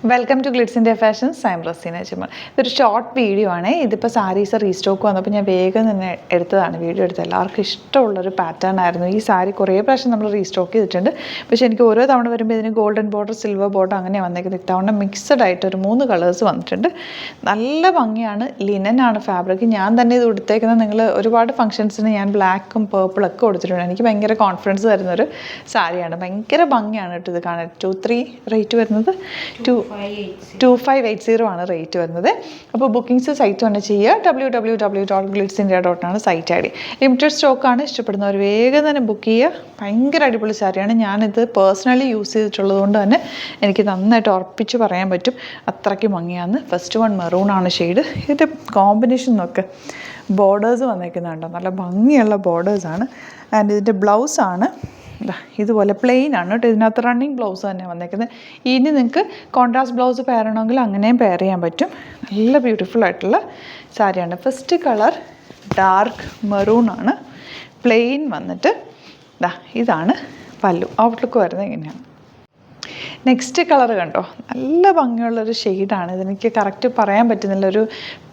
Welcome to glitz India fashions. I am Raseena ചുമൽ. ഇതൊരു short video ആണ്. ഇതിപ്പോൾ സാരീസ് റീസ്റ്റോക്ക് വന്നപ്പോൾ ഞാൻ വേഗം തന്നെ എടുത്തതാണ് വീഡിയോ എടുത്തത്. എല്ലാവർക്കും ഇഷ്ടമുള്ളൊരു പാറ്റേൺ ആയിരുന്നു. ഈ സാരി കുറേ പ്രാവശ്യം നമ്മൾ റീസ്റ്റോക്ക് ചെയ്തിട്ടുണ്ട്. പക്ഷേ എനിക്ക് ഓരോ തവണ വരുമ്പോൾ ഇതിന് ഗോൾഡൻ ബോർഡർ, സിൽവർ ബോർഡർ അങ്ങനെ വന്നേക്കുന്നത്. ഇത്തവണ മിക്സഡ് ആയിട്ട് ഒരു 3 കളേഴ്സ് വന്നിട്ടുണ്ട്. നല്ല ഭംഗിയാണ്. ലിനനാണ് ഫാബ്രിക്. ഞാൻ തന്നെ ഇത് കൊടുത്തേക്കുന്നത്. നിങ്ങൾ ഒരുപാട് ഫംഗ്ഷൻസിന് ഞാൻ ബ്ലാക്കും പേർപ്പിളൊക്കെ കൊടുത്തിട്ടുണ്ട്. എനിക്ക് ഭയങ്കര കോൺഫിഡൻസ് തരുന്നൊരു സാരിയാണ്. ഭയങ്കര ഭംഗിയാണ് കേട്ടോ ഇത് കാണാൻ. 2-3 റേറ്റ് വരുന്നത് 2580 ആണ് റേറ്റ് വരുന്നത്. അപ്പോൾ ബുക്കിംഗ്സ് സൈറ്റ് തന്നെ ചെയ്യുക. www.glitzindia.com ആണ് സൈറ്റ് ഐ ഡി. ലിമിറ്റഡ് സ്റ്റോക്കാണ്. ഇഷ്ടപ്പെടുന്നവർ വേഗം തന്നെ ബുക്ക് ചെയ്യുക. ഭയങ്കര അടിപൊളി സാരിയാണ്. ഞാനിത് പേഴ്സണലി യൂസ് ചെയ്തിട്ടുള്ളത് കൊണ്ട് തന്നെ എനിക്ക് നന്നായിട്ട് ഉറപ്പിച്ച് പറയാൻ പറ്റും, അത്രയ്ക്ക് ഭംഗിയാണ്. ഫസ്റ്റ് വൺ മെറൂൺ ആണ് ഷെയ്ഡ്. ഇതിൻ്റെ കോമ്പിനേഷൻ നോക്ക്, ബോർഡേഴ്സ് വന്നേക്കുന്നുണ്ടോ, നല്ല ഭംഗിയുള്ള ബോർഡേഴ്സാണ്. ആൻഡ് ഇതിൻ്റെ ബ്ലൗസാണ് ഇതുപോലെ പ്ലെയിൻ ആണ് കേട്ടോ. ഇതിനകത്ത് റണ്ണിങ് ബ്ലൗസ് തന്നെ വന്നേക്കുന്നത്. ഇനി നിങ്ങൾക്ക് കോൺട്രാസ്റ്റ് ബ്ലൗസ് പെയർ ചെയ്യണമെങ്കിൽ അങ്ങനെയും പെയർ ചെയ്യാൻ പറ്റും. നല്ല ബ്യൂട്ടിഫുൾ ആയിട്ടുള്ള സാരിയാണ്. ഫസ്റ്റ് കളർ ഡാർക്ക് മെറൂൺ ആണ്. പ്ലെയിൻ വന്നിട്ട് ഇതാണ് പല്ലു. ഔട്ട്ലുക്ക് വരുന്നത് ഇങ്ങനെയാണ്. നെക്സ്റ്റ് കളർ കണ്ടോ, നല്ല ഭംഗിയുള്ളൊരു ഷെയ്ഡാണ്. ഇതെനിക്ക് കറക്റ്റ് പറയാൻ പറ്റുന്നില്ല. ഒരു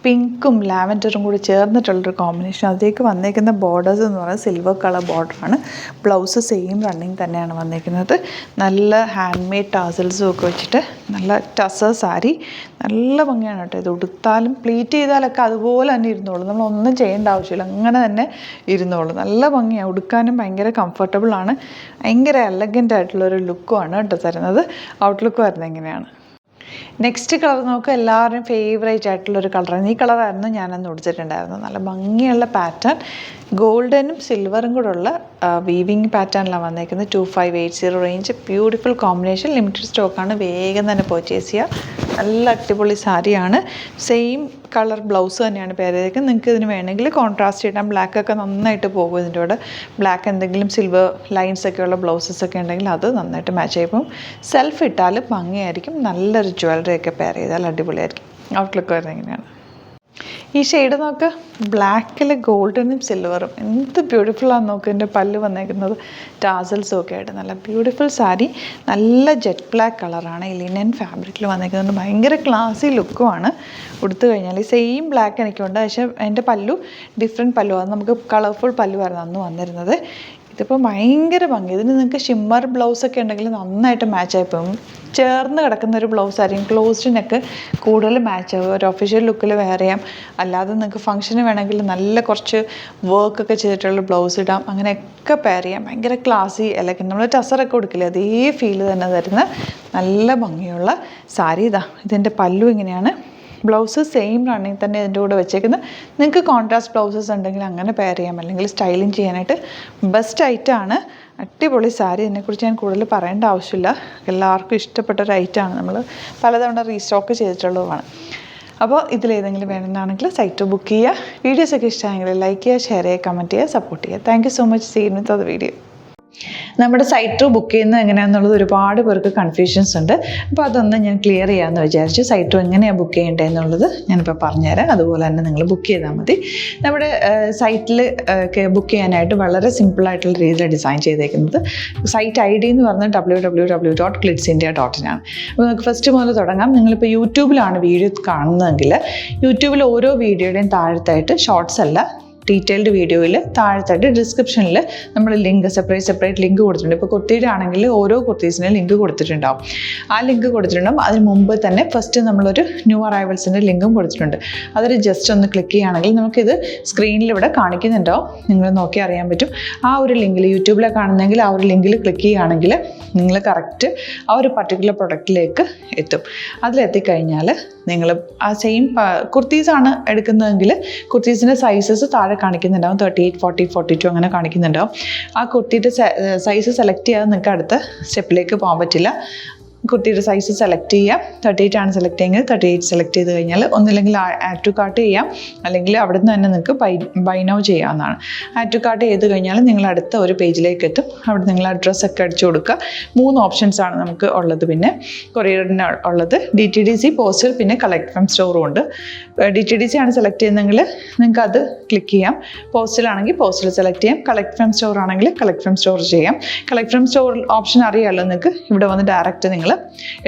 പിങ്കും ലാവൻഡറും കൂടി ചേർന്നിട്ടുള്ളൊരു കോമ്പിനേഷൻ. അതിലേക്ക് വന്നേക്കുന്ന ബോർഡേഴ്സ് എന്ന് പറയുന്നത് സിൽവർ കളർ ബോർഡറാണ്. ബ്ലൗസ് സെയിം റണ്ണിങ് തന്നെയാണ് വന്നേക്കുന്നത്. നല്ല ഹാൻഡ് മെയ്ഡ് ടാസൽസും ഒക്കെ വെച്ചിട്ട് നല്ല ടസർ സാരി. നല്ല ഭംഗിയാണ് കേട്ടോ. ഇത് ഉടുത്താലും പ്ലീറ്റ് ചെയ്താലൊക്കെ അതുപോലെ തന്നെ ഇരുന്നോളൂ. നമ്മളൊന്നും ചെയ്യേണ്ട ആവശ്യമില്ല, അങ്ങനെ തന്നെ ഇരുന്നോളൂ. നല്ല ഭംഗിയാണ്. ഉടുക്കാനും ഭയങ്കര കംഫർട്ടബിളാണ്. ഭയങ്കര എലഗൻ്റ് ആയിട്ടുള്ളൊരു ലുക്കുമാണ് കേട്ടോ തരുന്നത്. ഔട്ട്ലുക്ക് വരുന്നത് എങ്ങനെയാണ്. നെക്സ്റ്റ് കളർ നമുക്ക് എല്ലാവരുടെയും ഫേവറേറ്റ് ആയിട്ടുള്ളൊരു കളറാണ്. ഈ കളറായിരുന്നു ഞാനന്ന് ഉടിച്ചിട്ടുണ്ടായിരുന്നത്. നല്ല ഭംഗിയുള്ള പാറ്റേൺ, ഗോൾഡനും സിൽവറും കൂടെ ഉള്ള വീവിങ് പാറ്റേണിലാണ് വന്നേക്കുന്നത്. 2580 റേഞ്ച്. Beautiful combination. ലിമിറ്റഡ് സ്റ്റോക്കാണ്. വേഗം തന്നെ പർച്ചേസ് ചെയ്യുക. നല്ല അടിപൊളി സാരിയാണ്. സെയിം കളർ ബ്ലൗസ് തന്നെയാണ് പെയർ ചെയ്തേക്കുന്നത്. നിങ്ങൾക്ക് ഇതിന് വേണമെങ്കിൽ കോൺട്രാസ്റ്റ് ഇടാം. ബ്ലാക്കൊക്കെ നന്നായിട്ട് പോകും ഇതിൻ്റെ കൂടെ. ബ്ലാക്ക് എന്തെങ്കിലും സിൽവർ ലൈൻസ് ഒക്കെ ഉള്ള ബ്ലൗസസ് ഒക്കെ ഉണ്ടെങ്കിൽ അത് നന്നായിട്ട് മാച്ച് ചെയ്യും. സെൽഫ് ഇട്ടാലും ഭംഗിയായിരിക്കും. നല്ലൊരു ജ്വല്ലറി ഒക്കെ പെയർ ചെയ്താൽ അടിപൊളിയായിരിക്കും. ഔട്ട്ലുക്ക് വരുന്നത് എങ്ങനെയാണ്. ഈ ഷെയ്ഡ് നോക്ക്, ബ്ലാക്കിൽ ഗോൾഡനും സിൽവറും. എന്ത് ബ്യൂട്ടിഫുള്ളാണെന്ന് നോക്ക്. എൻ്റെ പല്ല് വന്നേക്കുന്നത് ടാസൽസും ഒക്കെ ആയിട്ട് നല്ല ബ്യൂട്ടിഫുൾ സാരി. നല്ല ജെറ്റ് ബ്ലാക്ക് കളറാണ്. ഈ ലിനൻ ഫാബ്രിക്കിൽ വന്നേക്കുന്നത്. ഭയങ്കര ക്ലാസി ലുക്കുമാണ്. ഉടുത്തു കഴിഞ്ഞാൽ സെയിം ബ്ലാക്ക് എനിക്കുണ്ട്. പക്ഷേ എൻ്റെ പല്ലു ഡിഫറെൻറ്റ് പല്ലു. അത് നമുക്ക് കളർഫുൾ പല്ലുവായിരുന്നു അന്ന് വന്നിരുന്നത്. ഇതിപ്പോൾ ഭയങ്കര ഭംഗി. ഇതിന് നിങ്ങൾക്ക് ഷിമ്മർ ബ്ലൗസൊക്കെ ഉണ്ടെങ്കിൽ നന്നായിട്ട് മാച്ചായി പോകും. ചേർന്ന് കിടക്കുന്ന ഒരു ബ്ലൗസ് ആയിരിക്കും. ക്ലോസ്ഡ് നെക്ക് കൂടുതൽ മാച്ച് ആവും. ഒരു ഒഫീഷ്യൽ ലുക്കിൽ വെയർ ചെയ്യാം. അല്ലാതെ നിങ്ങൾക്ക് ഫംഗ്ഷന് വേണമെങ്കിൽ നല്ല കുറച്ച് വർക്കൊക്കെ ചെയ്തിട്ടുള്ള ബ്ലൗസ് ഇടാം. അങ്ങനെയൊക്കെ പെയർ ചെയ്യാം. ഭയങ്കര ക്ലാസി എലഗൻ്റ്. നമ്മൾ ടസറൊക്കെ കൊടുക്കില്ലേ, അതേ ഫീല് തന്നെ തരുന്ന നല്ല ഭംഗിയുള്ള സാരി. ഇതിൻ്റെ പല്ലു ഇങ്ങനെയാണ്. ബ്ലൗസ് സെയിം റണ്ണിങ് തന്നെ ഇതിൻ്റെ കൂടെ വെച്ചേക്കുന്നത്. നിങ്ങൾക്ക് കോൺട്രാസ്റ്റ് ബ്ലൗസസ് ഉണ്ടെങ്കിൽ അങ്ങനെ പെയർ ചെയ്യാം. അല്ലെങ്കിൽ സ്റ്റൈലിങ് ചെയ്യാനായിട്ട് ബെസ്റ്റ് ഐറ്റമാണ്. അടിപൊളി സാരി. ഇതിനെക്കുറിച്ച് ഞാൻ കൂടുതൽ പറയേണ്ട ആവശ്യമില്ല. എല്ലാവർക്കും ഇഷ്ടപ്പെട്ട ഒരു ഐറ്റമാണ്. നമ്മൾ പലതവണ റീസ്റ്റോക്ക് ചെയ്തിട്ടുള്ളതുമാണ്. അപ്പോൾ ഇതിലേതെങ്കിലും വേണമെന്നാണെങ്കിൽ സൈറ്റ് ബുക്ക് ചെയ്യുക. വീഡിയോസൊക്കെ ഇഷ്ടമായെങ്കിൽ ലൈക്ക് ചെയ്യുക, ഷെയർ ചെയ്യുക, കമൻറ്റ് ചെയ്യുക, സപ്പോർട്ട് ചെയ്യുക. Thank you so much. See you with the video. നമ്മുടെ സൈറ്റ് ബുക്ക് ചെയ്യുന്നത് എങ്ങനെയാണെന്നുള്ളത് ഒരുപാട് പേർക്ക് കൺഫ്യൂഷൻസ് ഉണ്ട്. അപ്പോൾ അതൊന്ന് ഞാൻ ക്ലിയർ ചെയ്യാമെന്ന് വിചാരിച്ചു. സൈറ്റ് എങ്ങനെയാണ് ബുക്ക് ചെയ്യേണ്ടതെന്നുള്ളത് ഞാനിപ്പോൾ പറഞ്ഞുതരാം. അതുപോലെ തന്നെ നിങ്ങൾ ബുക്ക് ചെയ്താൽ മതി. നമ്മുടെ സൈറ്റിൽ ബുക്ക് ചെയ്യാനായിട്ട് വളരെ സിമ്പിളായിട്ടുള്ള രീതിയിൽ ഡിസൈൻ ചെയ്തേക്കുന്നത്. സൈറ്റ് ഐ ഡി എന്ന് പറഞ്ഞാൽ www.glitzindia.in ആണ്. അപ്പോൾ നമുക്ക് ഫസ്റ്റ് മുതൽ തുടങ്ങാം. നിങ്ങളിപ്പോൾ യൂട്യൂബിലാണ് വീഡിയോ കാണുന്നതെങ്കിൽ യൂട്യൂബിൽ ഓരോ വീഡിയോയുടെയും താഴത്തായിട്ട് ഷോർട്സ് അല്ല, ഡീറ്റെയിൽഡ് വീഡിയോയിൽ താഴത്തായിട്ട് ഡിസ്ക്രിപ്ഷനിൽ നമ്മൾ ലിങ്ക് സെപ്പറേറ്റ് ലിങ്ക് കൊടുത്തിട്ടുണ്ട്. ഇപ്പോൾ കുർത്തിയുടെ ആണെങ്കിൽ ഓരോ കുർത്തീസിനും ലിങ്ക് കൊടുത്തിട്ടുണ്ടാവും. ആ ലിങ്ക് കൊടുത്തിട്ടുണ്ടാവും. അതിന് മുമ്പ് തന്നെ ഫസ്റ്റ് നമ്മളൊരു ന്യൂ അറൈവൽസിൻ്റെ ലിങ്കും കൊടുത്തിട്ടുണ്ട്. അതൊരു ജസ്റ്റ് ഒന്ന് ക്ലിക്ക് ചെയ്യുകയാണെങ്കിൽ നമുക്കിത് സ്ക്രീനിൽ ഇവിടെ കാണിക്കുന്നുണ്ടാവും. നിങ്ങൾ നോക്കി അറിയാൻ പറ്റും. ആ ഒരു ലിങ്കിൽ യൂട്യൂബിലെ കാണുന്നെങ്കിൽ ആ ഒരു ലിങ്കിൽ ക്ലിക്ക് ചെയ്യുകയാണെങ്കിൽ നിങ്ങൾ കറക്റ്റ് ആ ഒരു പർട്ടിക്കുലർ പ്രൊഡക്റ്റിലേക്ക് എത്തും. അതിലെത്തിക്കഴിഞ്ഞാൽ നിങ്ങൾ ആ സെയിം കുർത്തീസാണ് എടുക്കുന്നതെങ്കിൽ കുർത്തീസിൻ്റെ സൈസസ് താഴെ കാണിക്കുന്നുണ്ടാവും. 38, 40, 42 അങ്ങനെ കാണിക്കുന്നുണ്ടാവും. ആ കുർത്തിയുടെ സൈസ് സെലക്ട് ചെയ്യാതെ നിങ്ങൾക്ക് അടുത്ത സ്റ്റെപ്പിലേക്ക് പോകാൻ പറ്റില്ല. കുർത്തിയുടെ സൈസ് സെലക്ട് ചെയ്യാം. 38 ആണ് സെലക്ട് ചെയ്യുന്നത്. 38 സെലക്ട് ചെയ്ത് കഴിഞ്ഞാൽ ഒന്നില്ലെങ്കിൽ ആഡ് ടു കാർട്ട് ചെയ്യാം, അല്ലെങ്കിൽ അവിടെ നിന്ന് തന്നെ നിങ്ങൾക്ക് ബൈ നൗ ചെയ്യാവുന്നതാണ്. ആഡ് ടു കാർട്ട് ചെയ്ത് കഴിഞ്ഞാൽ നിങ്ങൾ അടുത്ത ഒരു പേജിലേക്ക് എത്തും. അവിടെ നിങ്ങൾ അഡ്രസ്സൊക്കെ അടിച്ചു കൊടുക്കുക. 3 ഓപ്ഷൻസാണ് നമുക്ക് ഉള്ളത്. പിന്നെ കൊറിയറിന് ഉള്ളത് DTDC, പോസ്റ്റൽ, പിന്നെ കളക്ട് ഫ്രം സ്റ്റോറും ഉണ്ട്. DTDC ആണ് സെലക്ട് ചെയ്യുന്നതെങ്കിൽ നിങ്ങൾക്ക് അത് ക്ലിക്ക് ചെയ്യാം. പോസ്റ്റലാണെങ്കിൽ പോസ്റ്റൽ സെലക്ട് ചെയ്യാം. കളക്ട് ഫ്രം സ്റ്റോർ ആണെങ്കിൽ കളക്ട് ഫ്രം സ്റ്റോർ ചെയ്യാം. കളക്ട് ഫ്രം സ്റ്റോർ ഓപ്ഷൻ അറിയാമല്ലോ നിങ്ങൾക്ക്. ഇവിടെ വന്ന് ഡയറക്റ്റ് നിങ്ങൾ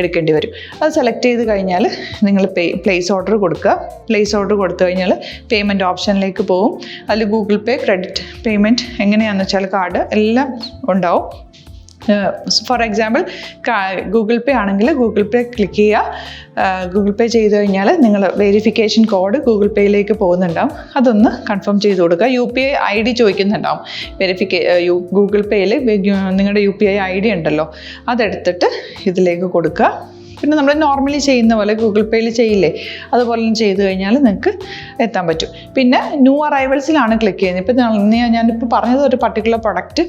എടുക്കേണ്ടി വരും. അത് സെലക്ട് ചെയ്ത് കഴിഞ്ഞാൽ നിങ്ങൾ പ്ലേസ് ഓർഡർ കൊടുക്കുക. പ്ലേസ് ഓർഡർ കൊടുത്തു കഴിഞ്ഞാൽ പേയ്മെൻറ്റ് ഓപ്ഷനിലേക്ക് പോകും. അതിൽ ഗൂഗിൾ പേ, ക്രെഡിറ്റ് പേയ്മെൻറ്റ് എങ്ങനെയാണെന്ന് വെച്ചാൽ കാർഡ് എല്ലാം ഉണ്ടാവും. ഫോർ എക്സാമ്പിൾ ഗൂഗിൾ പേ ആണെങ്കിൽ ഗൂഗിൾ പേ ക്ലിക്ക് ചെയ്യുക. ഗൂഗിൾ പേ ചെയ്ത് കഴിഞ്ഞാൽ നിങ്ങൾ വെരിഫിക്കേഷൻ കോഡ് ഗൂഗിൾ പേയിലേക്ക് പോകുന്നുണ്ടാവും. അതൊന്ന് കൺഫേം ചെയ്ത് കൊടുക്കുക. UPI ID ചോദിക്കുന്നുണ്ടാവും. ഗൂഗിൾ പേയിൽ നിങ്ങളുടെ UPI ID ഉണ്ടല്ലോ, അതെടുത്തിട്ട് ഇതിലേക്ക് കൊടുക്കുക. പിന്നെ നമ്മൾ നോർമലി ചെയ്യുന്ന പോലെ ഗൂഗിൾ പേയിൽ ചെയ്യില്ലേ, അതുപോലെ ചെയ്ത് കഴിഞ്ഞാൽ നിങ്ങൾക്ക് എത്താൻ പറ്റും. പിന്നെ ന്യൂ അറൈവൽസിലാണ് ക്ലിക്ക് ചെയ്യുന്നത്. ഇപ്പോൾ ഞാനിപ്പോൾ പറഞ്ഞത് ഒരു പർട്ടിക്കുലർ പ്രൊഡക്റ്റ്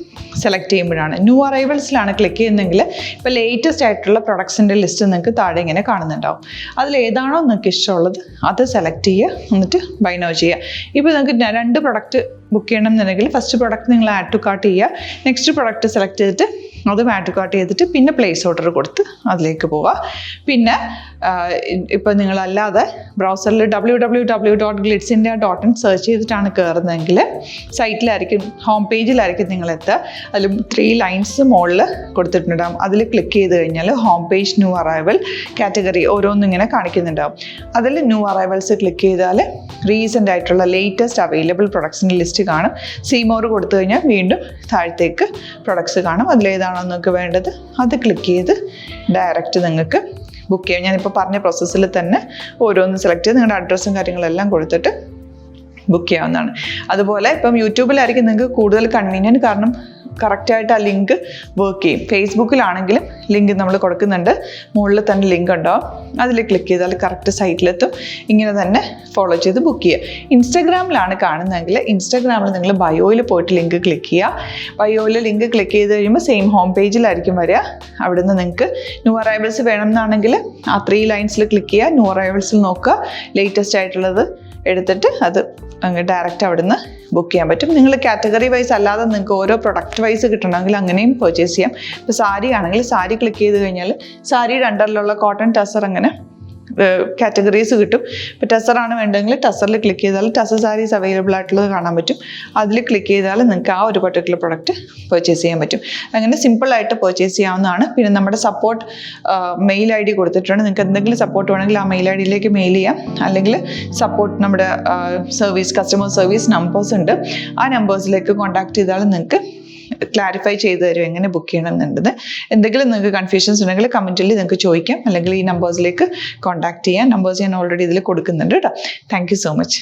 സെലക്ട് ചെയ്യുമ്പോഴാണ്. ന്യൂ അറൈവൽസിലാണ് ക്ലിക്ക് ചെയ്യുന്നതെങ്കിൽ ഇപ്പോൾ ലേറ്റസ്റ്റ് ആയിട്ടുള്ള പ്രൊഡക്ട്സിൻ്റെ ലിസ്റ്റ് നിങ്ങൾക്ക് താഴെ ഇങ്ങനെ കാണുന്നുണ്ടാവും. അതിലേതാണോ നിങ്ങൾക്ക് ഇഷ്ടമുള്ളത് അത് സെലക്ട് ചെയ്യുക, എന്നിട്ട് ബൈ നൗ ചെയ്യുക. ഇപ്പോൾ നിങ്ങൾക്ക് 2 പ്രൊഡക്റ്റ് ബുക്ക് ചെയ്യണം എന്നുണ്ടെങ്കിൽ ഫസ്റ്റ് പ്രൊഡക്റ്റ് നിങ്ങൾ ആഡ് ടു കാർട്ട് ചെയ്യുക. നെക്സ്റ്റ് പ്രൊഡക്റ്റ് സെലക്ട് ചെയ്തിട്ട് അത് ആഡ് ടു കാർട്ട് ചെയ്തിട്ട് പിന്നെ പ്ലേസ് ഓർഡർ കൊടുത്ത് അതിലേക്ക് പോവുക. പിന്നെ ഇപ്പോൾ നിങ്ങളല്ലാതെ ബ്രൗസറിൽ www.glitzindia.in സെർച്ച് ചെയ്തിട്ടാണ് കയറുന്നതെങ്കിൽ സൈറ്റിലായിരിക്കും, ഹോം പേജിലായിരിക്കും നിങ്ങളെത്തുക. അതിൽ 3 ലൈൻസ് മുകളിൽ കൊടുത്തിട്ടുണ്ടാകും. അതിൽ ക്ലിക്ക് ചെയ്ത് കഴിഞ്ഞാൽ home page, new arrival, category ഓരോന്നും ഇങ്ങനെ കാണിക്കുന്നുണ്ടാവും. അതിൽ ന്യൂ അറൈവൽസ് ക്ലിക്ക് ചെയ്താൽ റീസെൻ്റ് ആയിട്ടുള്ള ലേറ്റസ്റ്റ് അവൈലബിൾ പ്രൊഡക്ട്സിൻ്റെ ലിസ്റ്റ് കാണും. സീമോർ കൊടുത്തു കഴിഞ്ഞാൽ വീണ്ടും താഴത്തേക്ക് പ്രൊഡക്ട്സ് കാണും. അതിലേതാണോ നിങ്ങൾക്ക് വേണ്ടത് അത് ക്ലിക്ക് ചെയ്ത് ഡയറക്റ്റ് നിങ്ങൾക്ക് ബുക്ക് ചെയ്യാം. ഞാനിപ്പോൾ പറഞ്ഞ പ്രോസസ്സിൽ തന്നെ ഓരോന്ന് സെലക്ട് ചെയ്ത് നിങ്ങളുടെ അഡ്രസ്സും കാര്യങ്ങളെല്ലാം കൊടുത്തിട്ട് ബുക്ക് ചെയ്യാവുന്നതാണ്. അതുപോലെ ഇപ്പം യൂട്യൂബിലായിരിക്കും നിങ്ങൾക്ക് കൂടുതൽ കൺവീനിയൻറ്റ്, കാരണം കറക്റ്റായിട്ട് ആ ലിങ്ക് വർക്ക് ചെയ്യും. ഫേസ്ബുക്കിലാണെങ്കിലും ലിങ്ക് നമ്മൾ കൊടുക്കുന്നുണ്ട്, മുകളിൽ തന്നെ ലിങ്ക് ഉണ്ടാവും. അതിൽ ക്ലിക്ക് ചെയ്താൽ കറക്റ്റ് സൈറ്റിലെത്തും. ഇങ്ങനെ തന്നെ ഫോളോ ചെയ്ത് ബുക്ക് ചെയ്യുക. ഇൻസ്റ്റാഗ്രാമിലാണ് കാണുന്നതെങ്കിൽ ഇൻസ്റ്റാഗ്രാമിൽ നിങ്ങൾ ബയോയിൽ പോയിട്ട് ലിങ്ക് ക്ലിക്ക് ചെയ്യുക. ബയോയിൽ ലിങ്ക് ക്ലിക്ക് ചെയ്ത് കഴിയുമ്പോൾ സെയിം ഹോം പേജിലായിരിക്കും വരിക. അവിടുന്ന് നിങ്ങൾക്ക് ന്യൂ അറൈവൽസ് വേണമെന്നാണെങ്കിൽ ആ 3 ലൈൻസിൽ ക്ലിക്ക് ചെയ്യുക. ന്യൂ അറൈവൽസിൽ നോക്കുക, ലേറ്റസ്റ്റ് ആയിട്ടുള്ളത് എടുത്തിട്ട് അത് അങ്ങ് ഡയറക്റ്റ് അവിടുന്ന് ബുക്ക് ചെയ്യാൻ പറ്റും. നിങ്ങൾ കാറ്റഗറി വൈസ് അല്ലാതെ നിങ്ങൾക്ക് ഓരോ പ്രൊഡക്റ്റ് വൈസ് കിട്ടണമെങ്കിൽ അങ്ങനെയും പർച്ചേസ് ചെയ്യാം. ഇപ്പോൾ സാരി ആണെങ്കിൽ സാരി ക്ലിക്ക് ചെയ്ത് കഴിഞ്ഞാൽ സാരിയുടെ അണ്ടറിലുള്ള കോട്ടൺ, ടസർ അങ്ങനെ കാറ്റഗറീസ് കിട്ടും. ഇപ്പോൾ ടസറാണ് വേണ്ടതെങ്കിൽ ടസറിൽ ക്ലിക്ക് ചെയ്താൽ ടസർ സാരീസ് അവൈലബിൾ ആയിട്ടുള്ളത് കാണാൻ പറ്റും. അതിൽ ക്ലിക്ക് ചെയ്താൽ നിങ്ങൾക്ക് ആ ഒരു പർട്ടിക്കുലർ പ്രൊഡക്റ്റ് പർച്ചേസ് ചെയ്യാൻ പറ്റും. അങ്ങനെ സിമ്പിളായിട്ട് പർച്ചേസ് ചെയ്യാവുന്നതാണ്. പിന്നെ നമ്മുടെ സപ്പോർട്ട് മെയിൽ ID കൊടുത്തിട്ടുണ്ട്. നിങ്ങൾക്ക് എന്തെങ്കിലും സപ്പോർട്ട് വേണമെങ്കിൽ ആ മെയിൽ IDയിലേക്ക് മെയിൽ ചെയ്യാം. അല്ലെങ്കിൽ സപ്പോർട്ട് നമ്മുടെ കസ്റ്റമർ സർവീസ് നമ്പേഴ്സ് ഉണ്ട്. ആ നമ്പേഴ്സിലേക്ക് കോൺടാക്ട് ചെയ്താൽ നിങ്ങൾക്ക് ക്ലാരിഫൈ ചെയ്ത് തരും എങ്ങനെ ബുക്ക് ചെയ്യണം എന്നുള്ളത്. എന്തെങ്കിലും നിങ്ങൾക്ക് കൺഫ്യൂഷൻസ് ഉണ്ടെങ്കിൽ കമൻറ്റിൽ നിങ്ങൾക്ക് ചോദിക്കാം, അല്ലെങ്കിൽ ഈ നമ്പേഴ്സിലേക്ക് കോൺടാക്ട് ചെയ്യാം. നമ്പേഴ്സ് ഞാൻ ഓൾറെഡി ഇതിൽ കൊടുക്കുന്നുണ്ട് കേട്ടോ. Thank you so much.